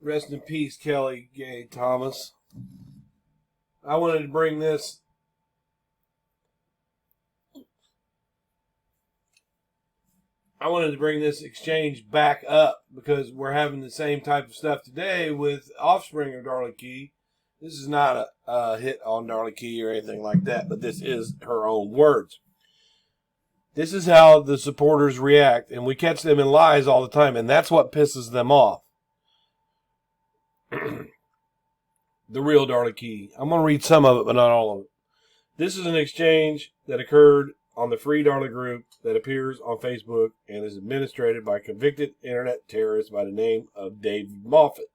Rest in peace, Kelly Gay Thomas. I wanted to bring this exchange back up because we're having the same type of stuff today with offspring of Darlie Key. This is not a hit on Darlie Key or anything like that, but this is her own words. This is how the supporters react, and we catch them in lies all the time, and that's what pisses them off. The real Darlie Key. I'm going to read some of it, but not all of it. This is an exchange that occurred on the Free Darlie group that appears on Facebook and is administered by a convicted internet terrorist by the name of David Moffat.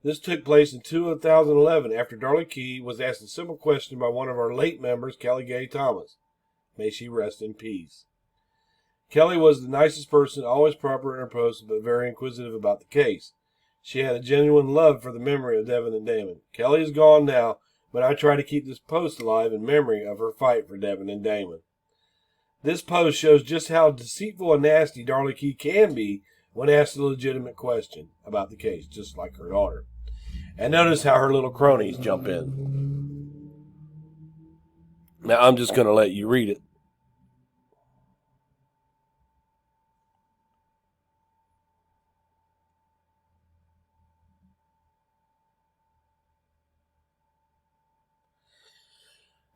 This took place in 2011 after Darlie Key was asked a simple question by one of our late members, Kelly Gay Thomas. May she rest in peace. Kelly was the nicest person, always proper in her posts, but very inquisitive about the case. She had a genuine love for the memory of Devin and Damon. Kelly is gone now, but I try to keep this post alive in memory of her fight for Devin and Damon. This post shows just how deceitful and nasty Darlie Key can be when asked a legitimate question about the case, just like her daughter. And notice how her little cronies jump in. Now, I'm just going to let you read it.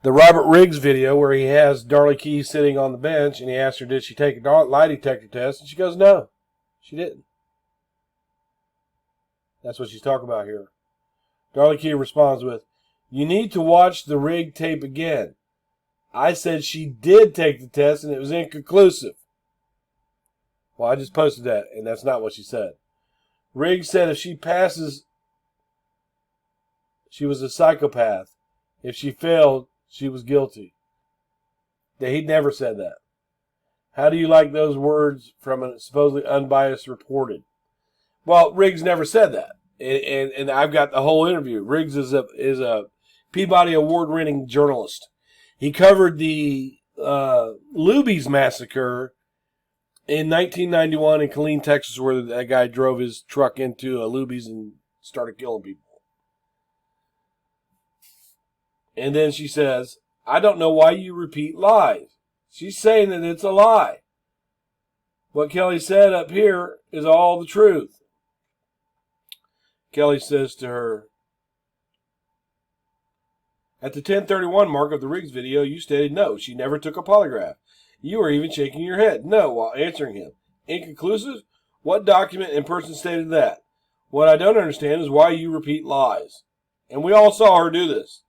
The Robert Riggs video where he has Darlie Key sitting on the bench and he asks her, did she take a lie detector test? And she goes, no, she didn't. That's what she's talking about here. Darlie Key responds with, you need to watch the Riggs tape again. I said she did take the test and it was inconclusive. Well, I just posted that and that's not what she said. Riggs said if she passes, she was a psychopath. If she failed, she was guilty. He'd never said that. How do you like those words from a supposedly unbiased reported? Well, Riggs never said that. And I've got the whole interview. Riggs is a Peabody Award-winning journalist. He covered the Luby's massacre in 1991 in Killeen, Texas, where that guy drove his truck into a Luby's and started killing people. And then she says, I don't know why you repeat lies. She's saying that it's a lie. What Kelly said up here is all the truth. Kelly says to her, at the 10:31 mark of the Riggs video, you stated no, she never took a polygraph. You were even shaking your head no while answering him. Inconclusive? What document and person stated that? What I don't understand is why you repeat lies. And we all saw her do this.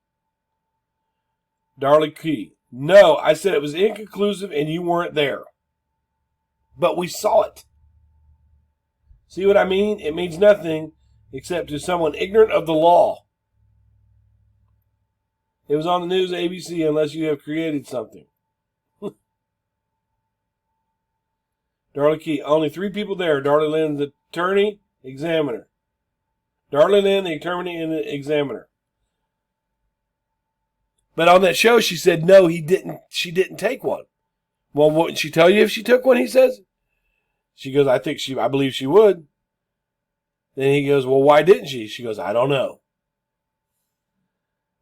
Darlie Key. No, I said it was inconclusive and you weren't there. But we saw it. See what I mean? It means nothing except to someone ignorant of the law. It was on the news ABC unless you have created something. Darlie Key. Only 3 people there. Darlie Lynn, the attorney, examiner. Darlie Lynn, the attorney, and the examiner. But on that show, she said, no, she didn't take one. Well, wouldn't she tell you if she took one, he says? She goes, I believe she would. Then he goes, well, why didn't she? She goes, I don't know.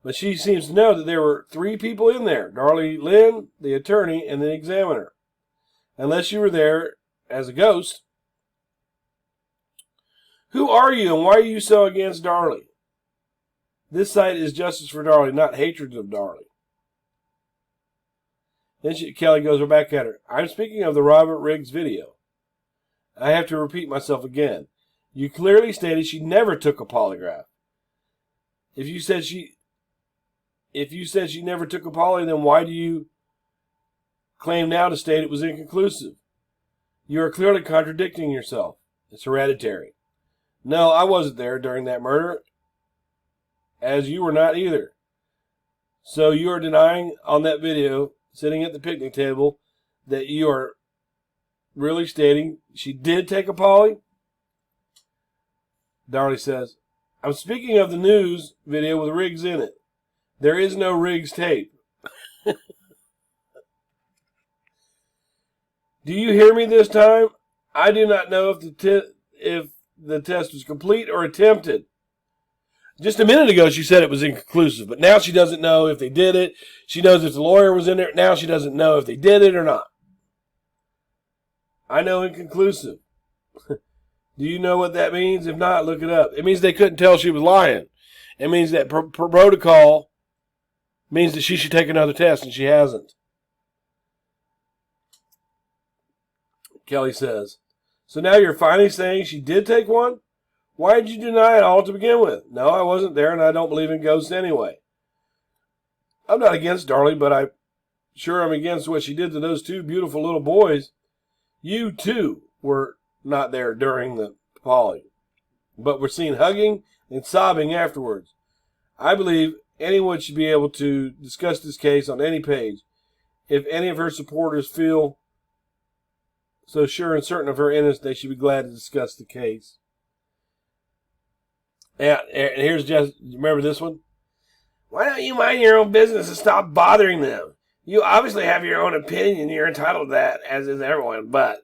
But she seems to know that there were 3 people in there. Darlie Lynn, the attorney, and the examiner. Unless you were there as a ghost. Who are you and why are you so against Darlie? This site is justice for Darlie, not hatred of Darlie. Then Kelly goes back at her. I'm speaking of the Robert Riggs video. I have to repeat myself again. You clearly stated she never took a polygraph. If you said she never took a poly, then why do you claim now to state it was inconclusive? You are clearly contradicting yourself. It's hereditary. No, I wasn't there during that murder, as you were not either. So you are denying on that video, sitting at the picnic table, that you are really stating she did take a poly? Darlie says, I'm speaking of the news video with Riggs in it. There is no Riggs tape. Do you hear me this time? I do not know if the test was complete or attempted. Just a minute ago, she said it was inconclusive, but now she doesn't know if they did it. She knows if the lawyer was in there. Now she doesn't know if they did it or not. I know inconclusive. Do you know what that means? If not, look it up. It means they couldn't tell she was lying. It means that protocol means that she should take another test, and she hasn't. Kelly says, so now you're finally saying she did take one? Why did you deny it all to begin with? No, I wasn't there, and I don't believe in ghosts anyway. I'm not against Darlie, but I'm against what she did to those two beautiful little boys. You, too, were not there during the poly, but were seen hugging and sobbing afterwards. I believe anyone should be able to discuss this case on any page. If any of her supporters feel so sure and certain of her innocence, they should be glad to discuss the case. And here's just, remember this one? Why don't you mind your own business and stop bothering them? You obviously have your own opinion. You're entitled to that, as is everyone. But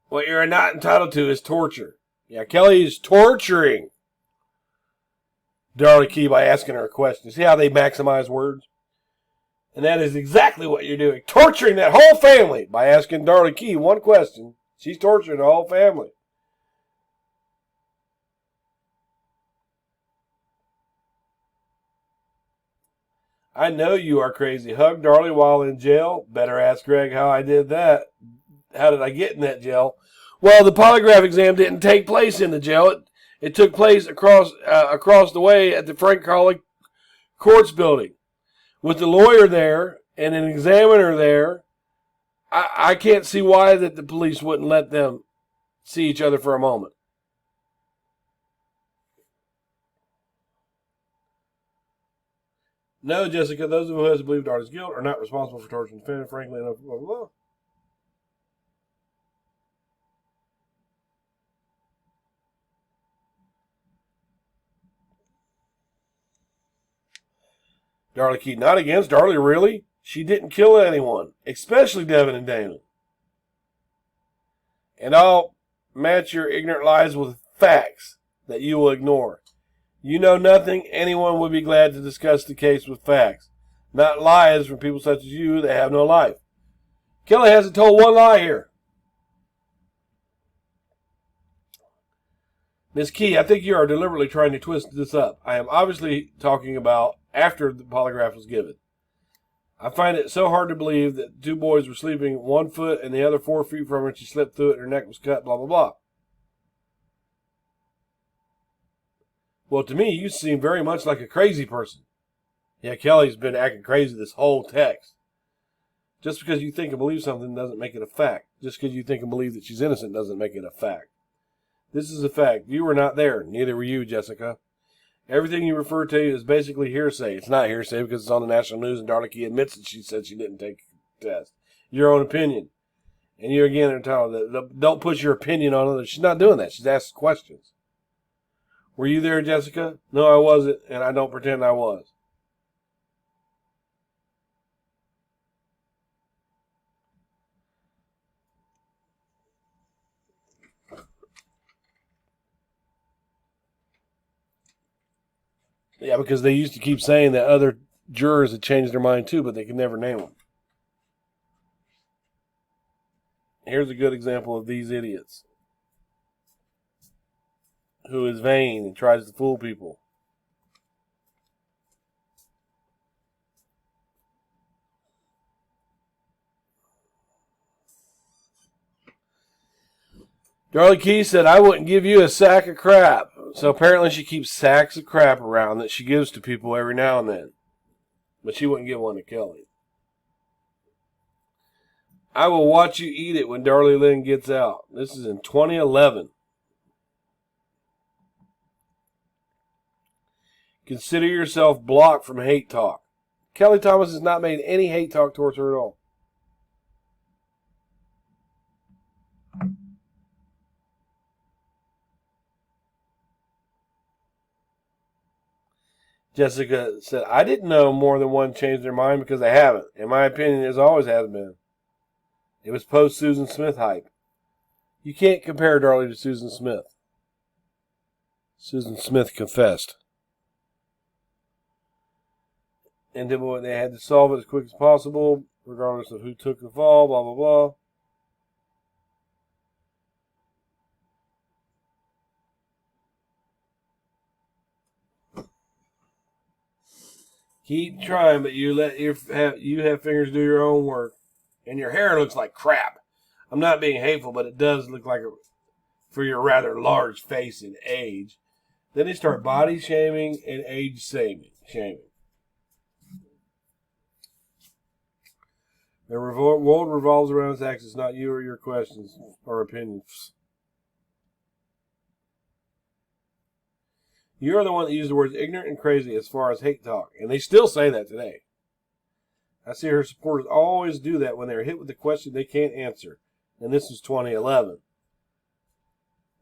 what you're not entitled to is torture. Yeah, Kelly is torturing Darlie Key by asking her a question. See how they maximize words? And that is exactly what you're doing. Torturing that whole family by asking Darlie Key one question. She's torturing the whole family. I know you are crazy. Hug Darlie while in jail. Better ask Greg how I did that. How did I get in that jail? Well, the polygraph exam didn't take place in the jail. It took place across the way at the Frank Colley Courts building. With the lawyer there and an examiner there, I can't see why that the police wouldn't let them see each other for a moment. No, Jessica, those of us who believe Darlie's guilt are not responsible for torturing the defendant, frankly enough, blah, blah, blah. Darlie Key, not against Darlie, really? She didn't kill anyone, especially Devin and Damon. And I'll match your ignorant lies with facts that you will ignore. You know nothing. Anyone would be glad to discuss the case with facts, not lies from people such as you that have no life. Kelly hasn't told one lie here. Miss Key, I think you are deliberately trying to twist this up. I am obviously talking about after the polygraph was given. I find it so hard to believe that two boys were sleeping 1 foot and the other 4 feet from her and she slipped through it and her neck was cut, blah, blah, blah. Well, to me, you seem very much like a crazy person. Yeah, Kelly's been acting crazy this whole text. Just because you think and believe something doesn't make it a fact. Just because you think and believe that she's innocent doesn't make it a fact. This is a fact. You were not there. Neither were you, Jessica. Everything you refer to is basically hearsay. It's not hearsay because it's on the national news and Darlie Key admits that she said she didn't take the test. Your own opinion. And you again are entitled to, don't put your opinion on others. She's not doing that. She's asking questions. Were you there, Jessica? No, I wasn't, and I don't pretend I was. Yeah, because they used to keep saying that other jurors had changed their mind too, but they could never name them. Here's a good example of these idiots. Who is vain and tries to fool people. Darlie Key said, I wouldn't give you a sack of crap. So apparently she keeps sacks of crap around that she gives to people every now and then. But she wouldn't give one to Kelly. I will watch you eat it when Darlie Lynn gets out. This is in 2011. Consider yourself blocked from hate talk. Kelly Thomas has not made any hate talk towards her at all. Jessica said, I didn't know more than one changed their mind because they haven't. In my opinion, it always has been. It was post-Susan Smith hype. You can't compare Darlie to Susan Smith. Susan Smith confessed. And then they had to solve it as quick as possible, regardless of who took the fall, blah, blah, blah. Keep trying, but you have fingers do your own work. And your hair looks like crap. I'm not being hateful, but it does look like for your rather large face and age. Then they start body shaming and age shaming. The world revolves around its axis, not you or your questions or opinions. You're the one that used the words ignorant and crazy as far as hate talk, and they still say that today. I see her supporters always do that when they're hit with a question they can't answer, and this was 2011.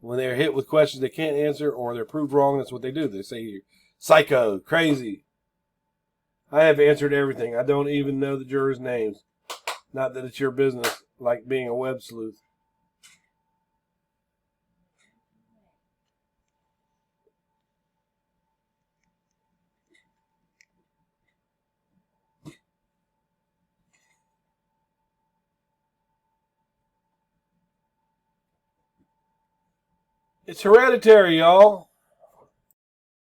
When they're hit with questions they can't answer or they're proved wrong, that's what they do. They say you're psycho, crazy. I have answered everything. I don't even know the jurors' names. Not that it's your business, like being a web sleuth. It's hereditary, y'all.